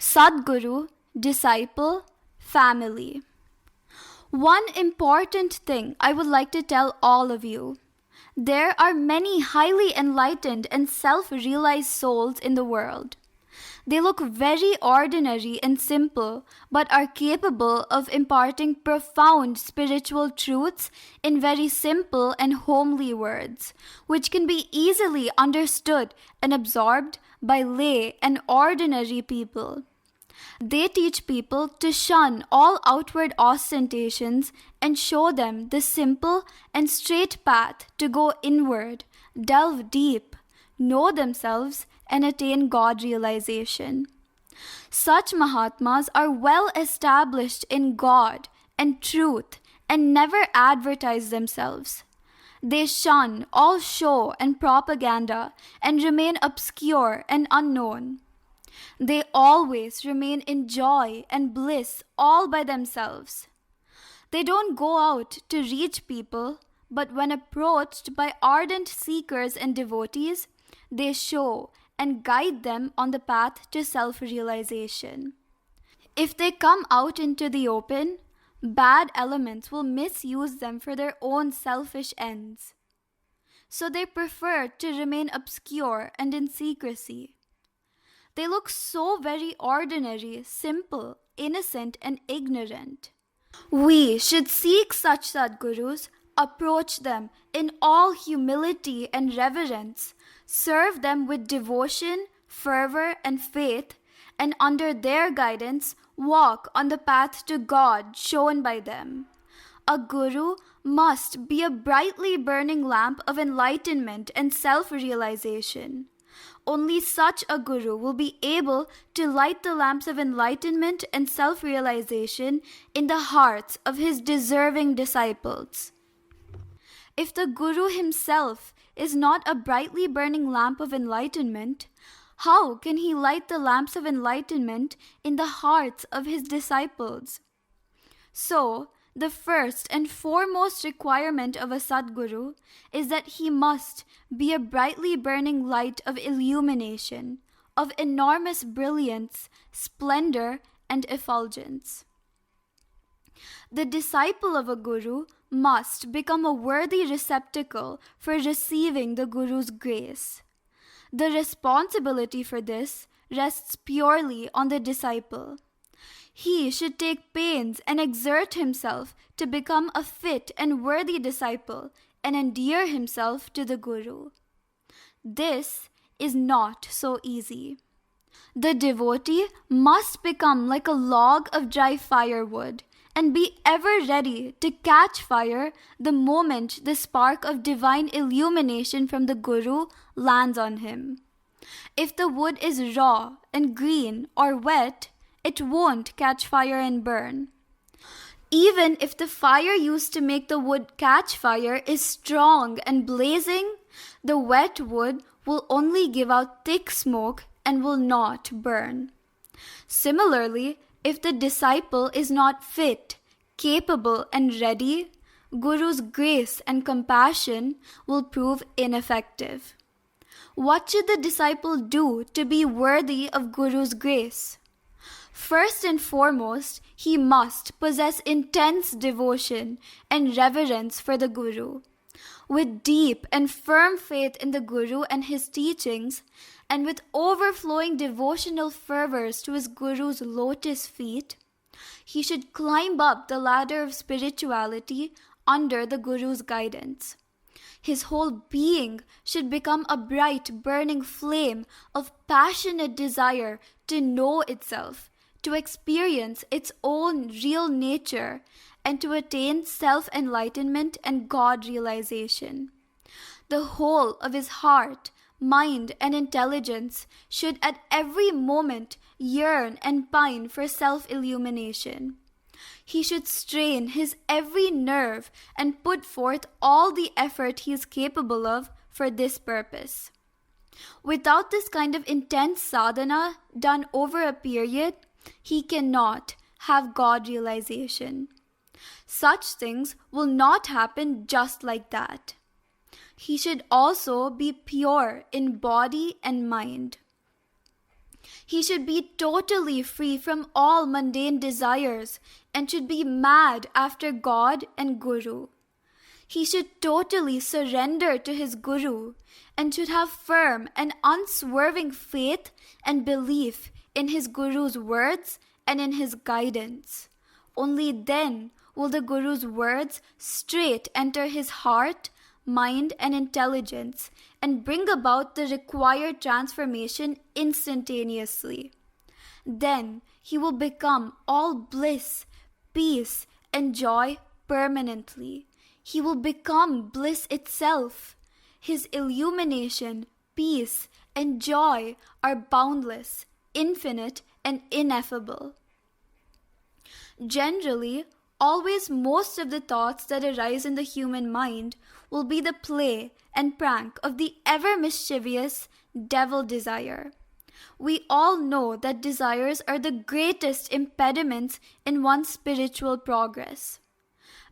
Sadguru, disciple, family. One important thing I would like to tell all of you. There are many highly enlightened and self-realized souls in the world. They look very ordinary and simple, but are capable of imparting profound spiritual truths in very simple and homely words, which can be easily understood and absorbed by lay and ordinary people. They teach people to shun all outward ostentations and show them the simple and straight path to go inward, delve deep, know themselves, and attain God realization. Such Mahatmas are well established in God and truth and never advertise themselves. They shun all show and propaganda and remain obscure and unknown. They always remain in joy and bliss all by themselves. They don't go out to reach people, but when approached by ardent seekers and devotees, they show and guide them on the path to self-realization. If they come out into the open, bad elements will misuse them for their own selfish ends. So they prefer to remain obscure and in secrecy. They look so very ordinary, simple, innocent, and ignorant. We should seek such Sadgurus, approach them in all humility and reverence, serve them with devotion, fervor, and faith, and under their guidance walk on the path to God shown by them. A guru must be a brightly burning lamp of enlightenment and self-realization. Only such a guru will be able to light the lamps of enlightenment and self-realization in the hearts of his deserving disciples. If the guru himself is not a brightly burning lamp of enlightenment, how can he light the lamps of enlightenment in the hearts of his disciples? So, the first and foremost requirement of a Sadguru is that he must be a brightly burning light of illumination, of enormous brilliance, splendor, and effulgence. The disciple of a guru must become a worthy receptacle for receiving the guru's grace. The responsibility for this rests purely on the disciple. He should take pains and exert himself to become a fit and worthy disciple and endear himself to the Guru. This is not so easy. The devotee must become like a log of dry firewood and be ever ready to catch fire the moment the spark of divine illumination from the Guru lands on him. If the wood is raw and green or wet, it won't catch fire and burn. Even if the fire used to make the wood catch fire is strong and blazing, the wet wood will only give out thick smoke and will not burn. Similarly, if the disciple is not fit, capable, and ready, Guru's grace and compassion will prove ineffective. What should the disciple do to be worthy of Guru's grace? First and foremost, he must possess intense devotion and reverence for the Guru. With deep and firm faith in the Guru and his teachings, and with overflowing devotional fervors to his Guru's lotus feet, he should climb up the ladder of spirituality under the Guru's guidance. His whole being should become a bright, burning flame of passionate desire to know itself, to experience its own real nature, and to attain self-enlightenment and God-realization. The whole of his heart, mind, and intelligence should at every moment yearn and pine for self-illumination. He should strain his every nerve and put forth all the effort he is capable of for this purpose. Without this kind of intense sadhana done over a period, he cannot have God realization. Such things will not happen just like that. He should also be pure in body and mind. He should be totally free from all mundane desires and should be mad after God and Guru. He should totally surrender to his Guru and should have firm and unswerving faith and belief in his Guru's words and in his guidance. Only then will the Guru's words straight enter his heart, mind, and intelligence and bring about the required transformation instantaneously. Then he will become all bliss, peace, and joy permanently. He will become bliss itself. His illumination, peace, and joy are boundless, infinite, and ineffable. Generally, always most of the thoughts that arise in the human mind will be the play and prank of the ever mischievous devil desire. We all know that desires are the greatest impediments in one's spiritual progress.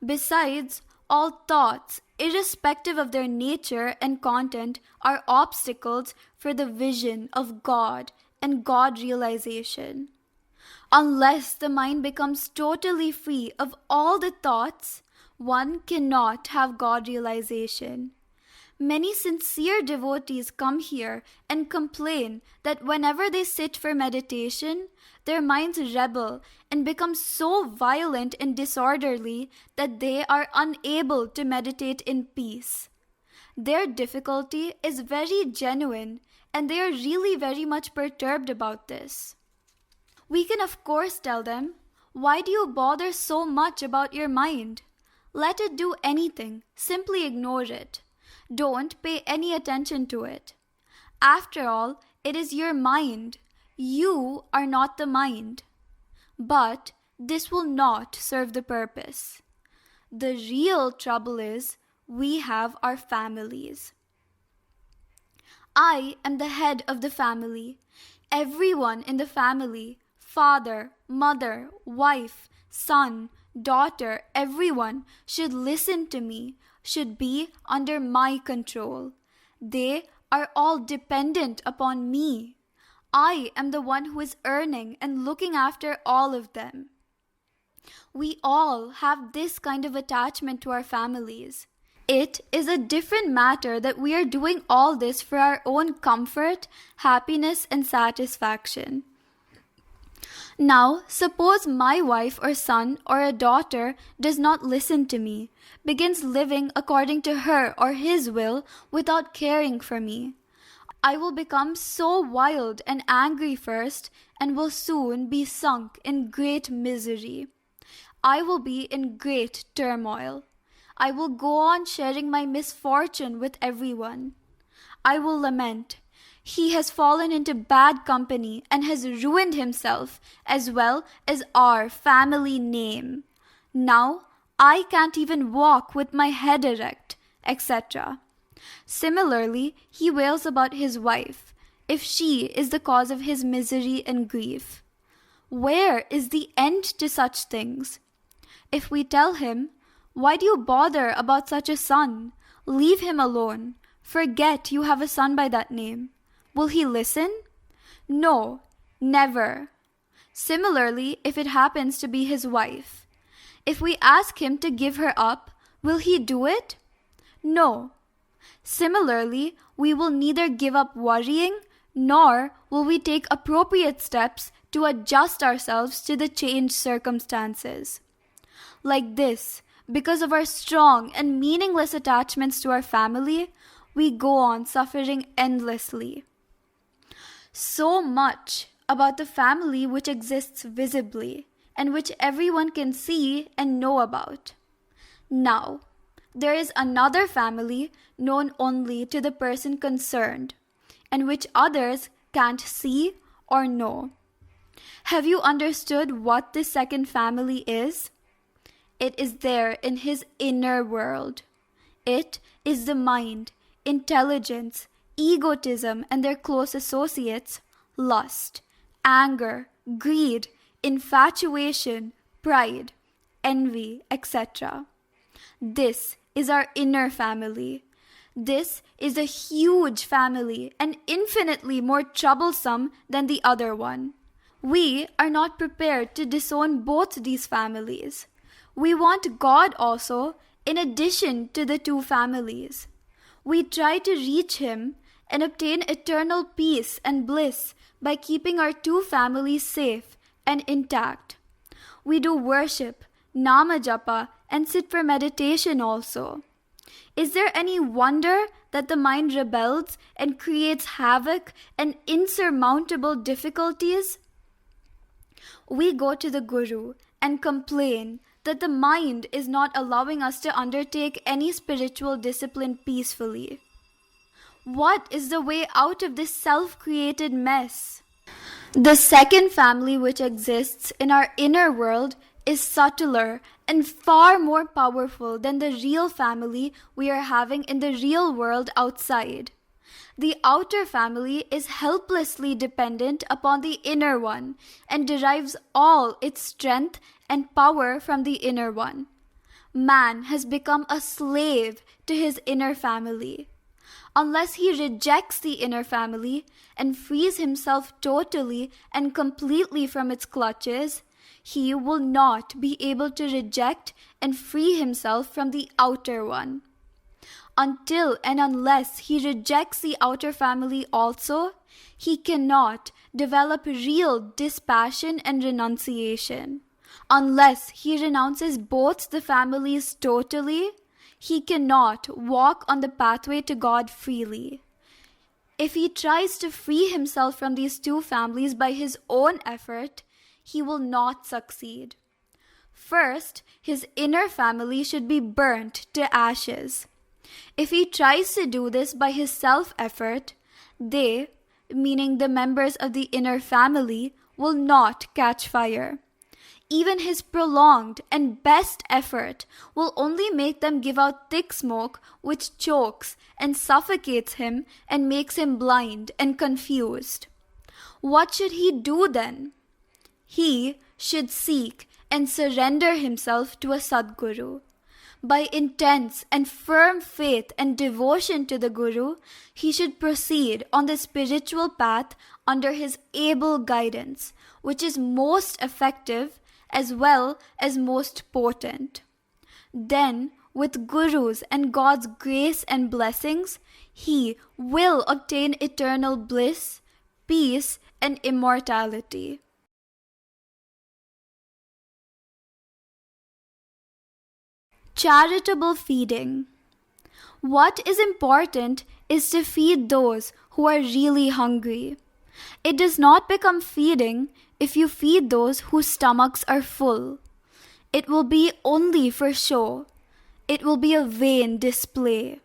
Besides, all thoughts, irrespective of their nature and content, are obstacles for the vision of God and God realization. Unless the mind becomes totally free of all the thoughts, one cannot have God realization. Many sincere devotees come here and complain that whenever they sit for meditation, their minds rebel and become so violent and disorderly that they are unable to meditate in peace. Their difficulty is very genuine and they are really very much perturbed about this. We can of course tell them, why do you bother so much about your mind? Let it do anything, simply ignore it. Don't pay any attention to it. After all, it is your mind. You are not the mind. But this will not serve the purpose. The real trouble is we have our families. I am the head of the family. Everyone in the family, father, mother, wife, son, daughter, everyone should listen to me, should be under my control. They are all dependent upon me. I am the one who is earning and looking after all of them. We all have this kind of attachment to our families. It is a different matter that we are doing all this for our own comfort, happiness, and satisfaction. Now, suppose my wife or son or a daughter does not listen to me, begins living according to her or his will without caring for me. I will become so wild and angry first and will soon be sunk in great misery. I will be in great turmoil. I will go on sharing my misfortune with everyone. I will lament, "He has fallen into bad company and has ruined himself as well as our family name. Now I can't even walk with my head erect," etc. Similarly, he wails about his wife, if she is the cause of his misery and grief. Where is the end to such things? If we tell him, "Why do you bother about such a son? Leave him alone. Forget you have a son by that name," will he listen? No, never. Similarly, if it happens to be his wife, if we ask him to give her up, will he do it? No. Similarly, we will neither give up worrying, nor will we take appropriate steps to adjust ourselves to the changed circumstances. Like this, because of our strong and meaningless attachments to our family, we go on suffering endlessly. So much about the family which exists visibly, and which everyone can see and know about. Now, there is another family known only to the person concerned, and which others can't see or know. Have you understood what this second family is? It is there in his inner world. It is the mind, intelligence, egotism, and their close associates, lust, anger, greed, infatuation, pride, envy, etc. This is our inner family. This is a huge family and infinitely more troublesome than the other one. We are not prepared to disown both these families. We want God also in addition to the two families. We try to reach Him and obtain eternal peace and bliss by keeping our two families safe and intact. We do worship, nama japa, and sit for meditation also. Is there any wonder that the mind rebels and creates havoc and insurmountable difficulties? We go to the Guru and complain that the mind is not allowing us to undertake any spiritual discipline peacefully. What is the way out of this self-created mess? The second family which exists in our inner world is subtler and far more powerful than the real family we are having in the real world outside. The outer family is helplessly dependent upon the inner one and derives all its strength and power from the inner one. Man has become a slave to his inner family. Unless he rejects the inner family and frees himself totally and completely from its clutches, he will not be able to reject and free himself from the outer one. Until and unless he rejects the outer family also, he cannot develop real dispassion and renunciation. Unless he renounces both the families totally, he cannot walk on the pathway to God freely. If he tries to free himself from these two families by his own effort, he will not succeed. First, his inner family should be burnt to ashes. If he tries to do this by his self-effort, they, meaning the members of the inner family, will not catch fire. Even his prolonged and best effort will only make them give out thick smoke which chokes and suffocates him and makes him blind and confused. What should he do then? He should seek and surrender himself to a Sadguru. By intense and firm faith and devotion to the Guru, he should proceed on the spiritual path under his able guidance, which is most effective as well as most potent. Then, with Guru's and God's grace and blessings, he will obtain eternal bliss, peace, and immortality. Charitable feeding. What is important is to feed those who are really hungry. It does not become feeding if you feed those whose stomachs are full. It will be only for show. It will be a vain display.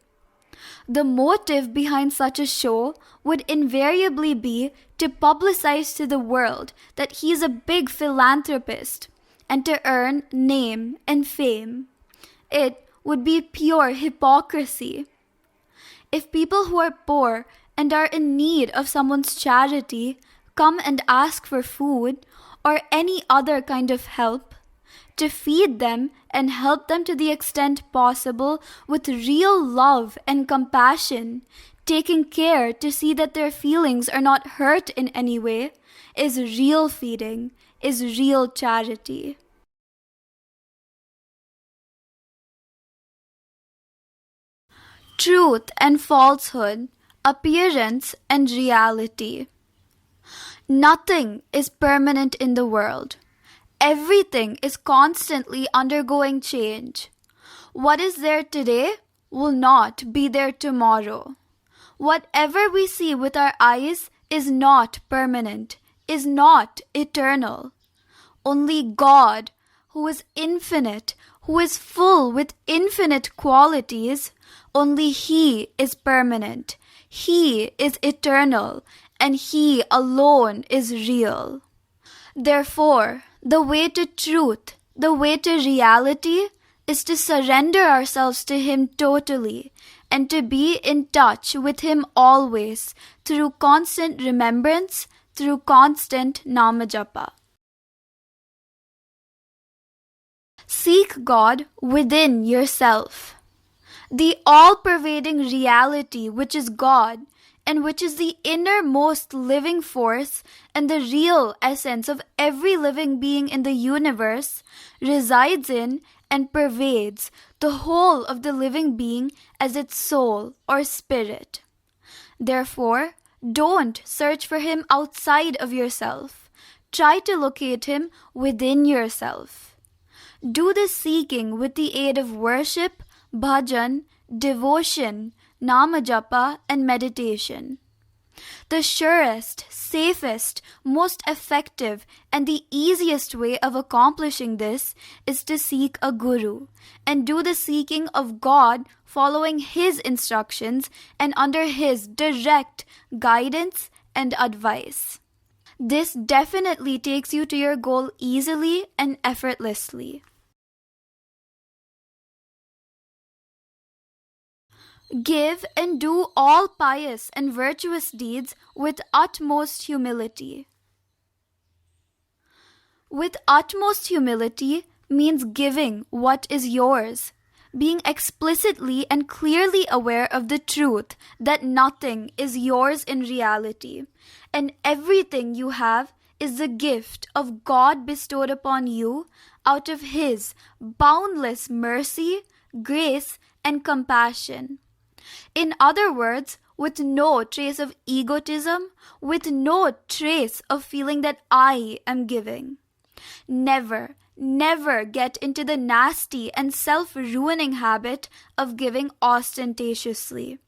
The motive behind such a show would invariably be to publicize to the world that he is a big philanthropist and to earn name and fame. It would be pure hypocrisy. If people who are poor and are in need of someone's charity come and ask for food or any other kind of help, to feed them and help them to the extent possible with real love and compassion, taking care to see that their feelings are not hurt in any way, is real feeding, is real charity. Truth and falsehood, appearance and reality. Nothing is permanent in the world. Everything is constantly undergoing change. What is there today will not be there tomorrow. Whatever we see with our eyes is not permanent, is not eternal. Only God, who is infinite, who is full with infinite qualities, only He is permanent, He is eternal, and He alone is real. Therefore, the way to truth, the way to reality, is to surrender ourselves to Him totally and to be in touch with Him always through constant remembrance, through constant namajapa. Seek God within yourself. The all-pervading reality which is God, and which is the innermost living force and the real essence of every living being in the universe, resides in and pervades the whole of the living being as its soul or spirit. Therefore, don't search for him outside of yourself. Try to locate him within yourself. Do this seeking with the aid of worship, bhajan, devotion, namajapa, and meditation. The surest, safest, most effective, and the easiest way of accomplishing this is to seek a guru and do the seeking of God following his instructions and under his direct guidance and advice. This definitely takes you to your goal easily and effortlessly. Give and do all pious and virtuous deeds with utmost humility. With utmost humility means giving what is yours, being explicitly and clearly aware of the truth that nothing is yours in reality, and everything you have is the gift of God bestowed upon you out of His boundless mercy, grace, and compassion. In other words, with no trace of egotism, with no trace of feeling that I am giving. Never get into the nasty and self-ruining habit of giving ostentatiously.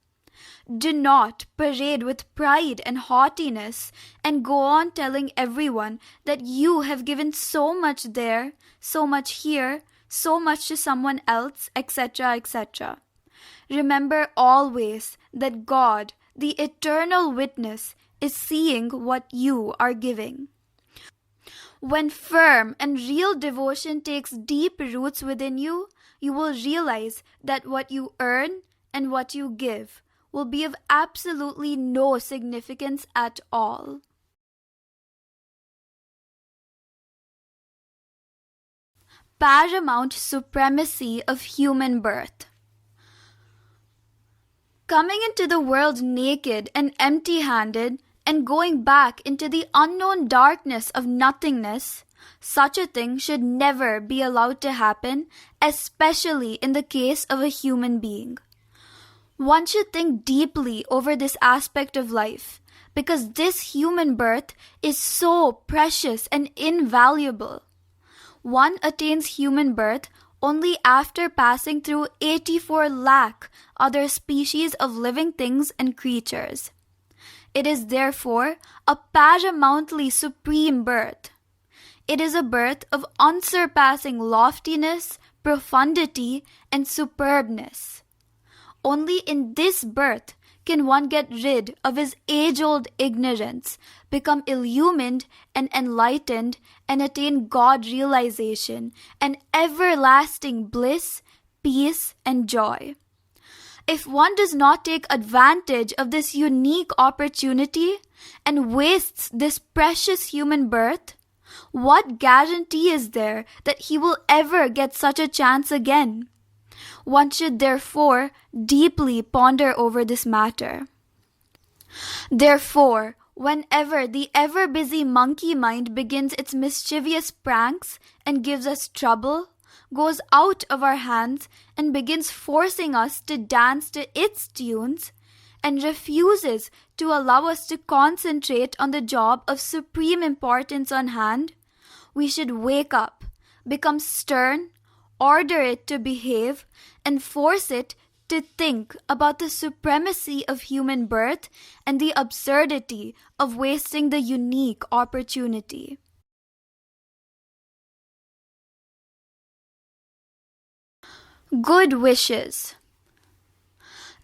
Do not parade with pride and haughtiness and go on telling everyone that you have given so much there, so much here, so much to someone else, etc., etc. Remember always that God, the eternal witness, is seeing what you are giving. When firm and real devotion takes deep roots within you, you will realize that what you earn and what you give will be of absolutely no significance at all. Paramount supremacy of human birth. Coming into the world naked and empty-handed and going back into the unknown darkness of nothingness, such a thing should never be allowed to happen, especially in the case of a human being. One should think deeply over this aspect of life, because this human birth is so precious and invaluable. One attains human birth only after passing through 84 lakh other species of living things and creatures. It is therefore a paramountly supreme birth. It is a birth of unsurpassing loftiness, profundity, and superbness. Only in this birth can one get rid of his age-old ignorance, become illumined and enlightened, and attain God realization and everlasting bliss, peace, and joy. If one does not take advantage of this unique opportunity and wastes this precious human birth, what guarantee is there that he will ever get such a chance again? One should therefore deeply ponder over this matter. Therefore, whenever the ever-busy monkey mind begins its mischievous pranks and gives us trouble, goes out of our hands and begins forcing us to dance to its tunes, and refuses to allow us to concentrate on the job of supreme importance on hand, we should wake up, become stern, order it to behave, and force it to think about the supremacy of human birth and the absurdity of wasting the unique opportunity. Good wishes.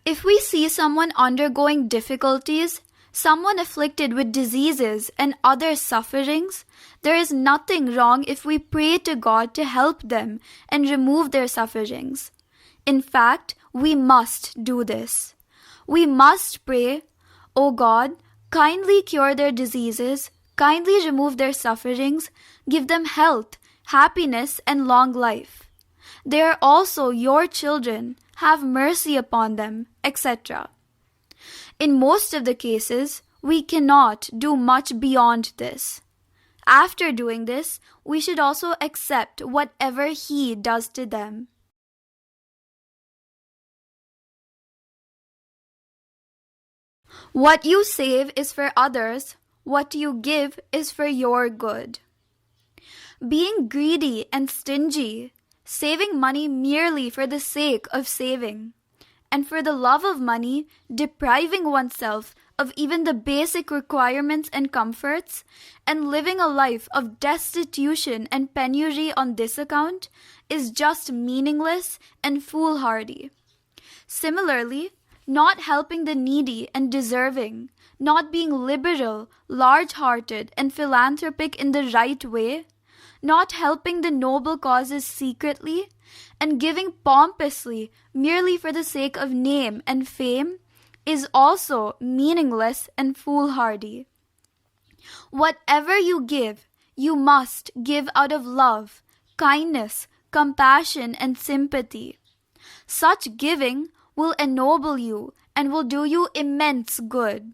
If we see someone undergoing difficulties, someone afflicted with diseases and other sufferings, there is nothing wrong if we pray to God to help them and remove their sufferings. In fact, we must do this. We must pray, O God, kindly cure their diseases, kindly remove their sufferings, give them health, happiness, and long life. They are also your children, have mercy upon them, etc. In most of the cases, we cannot do much beyond this. After doing this, we should also accept whatever he does to them. What you save is for others, what you give is for your good. Being greedy and stingy, saving money merely for the sake of saving, and for the love of money, depriving oneself of even the basic requirements and comforts, and living a life of destitution and penury on this account, is just meaningless and foolhardy. Similarly, not helping the needy and deserving, not being liberal, large-hearted, and philanthropic in the right way, not helping the noble causes secretly, and giving pompously merely for the sake of name and fame, is also meaningless and foolhardy. Whatever you give, you must give out of love, kindness, compassion, and sympathy. Such giving will ennoble you and will do you immense good.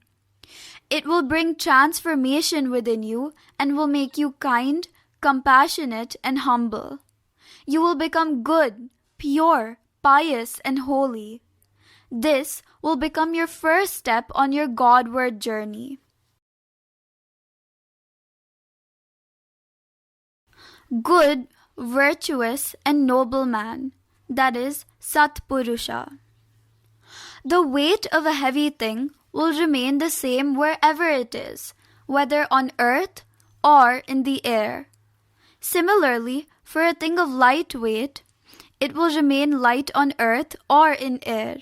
It will bring transformation within you and will make you kind, compassionate, and humble. You will become good, pure, pious, and holy. This will become your first step on your Godward journey. Good, virtuous, and noble man, that is, Satpurusha. The weight of a heavy thing will remain the same wherever it is, whether on earth or in the air. Similarly, for a thing of light weight, it will remain light on earth or in air.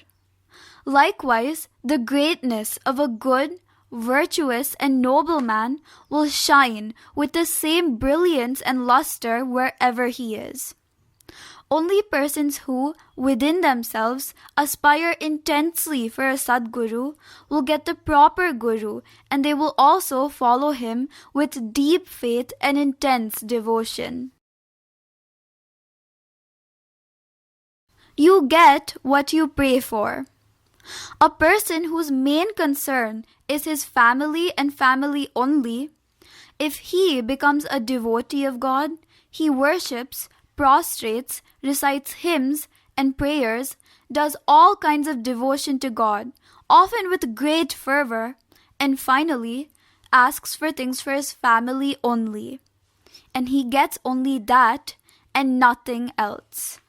Likewise, the greatness of a good, virtuous, and noble man will shine with the same brilliance and luster wherever he is. Only persons who, within themselves, aspire intensely for a Sadguru will get the proper Guru, and they will also follow him with deep faith and intense devotion. You get what you pray for. A person whose main concern is his family and family only, if he becomes a devotee of God, he worships, prostrates, recites hymns and prayers, does all kinds of devotion to God, often with great fervor, and finally asks for things for his family only. And he gets only that and nothing else.